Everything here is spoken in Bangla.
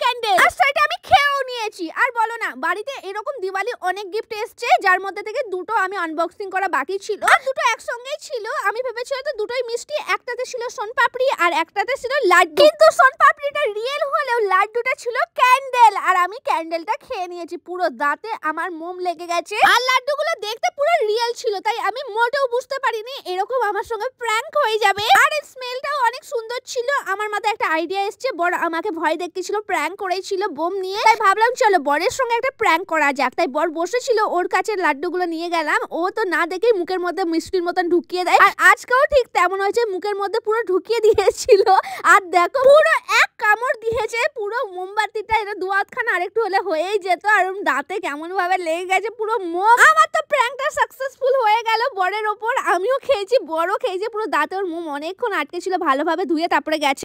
ক্যান্ডেল, আর সেটা আমি খেয়েও নিয়েছি। আর বলো না, বাড়িতে এরকম দিওয়ালি অনেক গিফট এসছে, যার মধ্যে থেকে দুটো আমি আনবক্সিং করা বাকি ছিল, আর দুটো একসঙ্গেই ছিল। আমি ভেবেছিলাম তো দুটোই মিষ্টি, একটাতে ছিল সোনপাপড়ি আর একটাতে ছিল লাড্ডু, কিন্তু সোনপাপড়িটা রিয়েল হলেও লাড্ডুটা ছিল ক্যান্ডেল। আর আমি ক্যান্ডেলটা খেয়ে নিয়েছি, পুরো দাঁতে আমার মোম লেগে গেছে। আর লাড্ডুগুলো দেখতে পুরো রিয়েল ছিল, তাই আমি মোটেও বুঝতে পারিনি এরকম আমার সঙ্গে প্র্যাঙ্ক হয়ে যাবে। আর এর স্মেলটাও অনেক সুন্দর ছিল। আমার মাথায় একটা আইডিয়া এসছে, বড় আমাকে ভয় দেখতেছিল, প্র্যাঙ্ক করেছিল বোম নিয়ে, তাই ভাবলাম চলো বরের সঙ্গে একটা প্র্যাঙ্ক করা যাক। তাই বর বসেছিল, ওর কাছে লাড্ডুগুলো নিয়ে গেলাম, ও তো না দেখেই মুখের মধ্যে মিষ্টির মতন ঢুকিয়ে দেয়। আর আজকেও ঠিক তেমন হয়েছে, মুখের মধ্যে পুরো ঢুকিয়ে দিয়েছিল। আর দেখো পুরো এক কামড় দিয়েছে, পুরো মোমবাতিটা এটা দুয়াতখানা আরেকটু হলে হয়েই যেত। আর দাঁতে কেমন ভাবে লেগে গেছে পুরো মোম। আমার তো প্র্যাঙ্কটা সাকসেসফুল হয়ে গেল বরের ওপর। আমিও খেয়েছি, বড়ও খেয়েছি, পুরো দাঁতে ওর মোম অনেকক্ষণ আটকে ছিল, ভালোভাবে ধুয়ে তারপরে গেছে।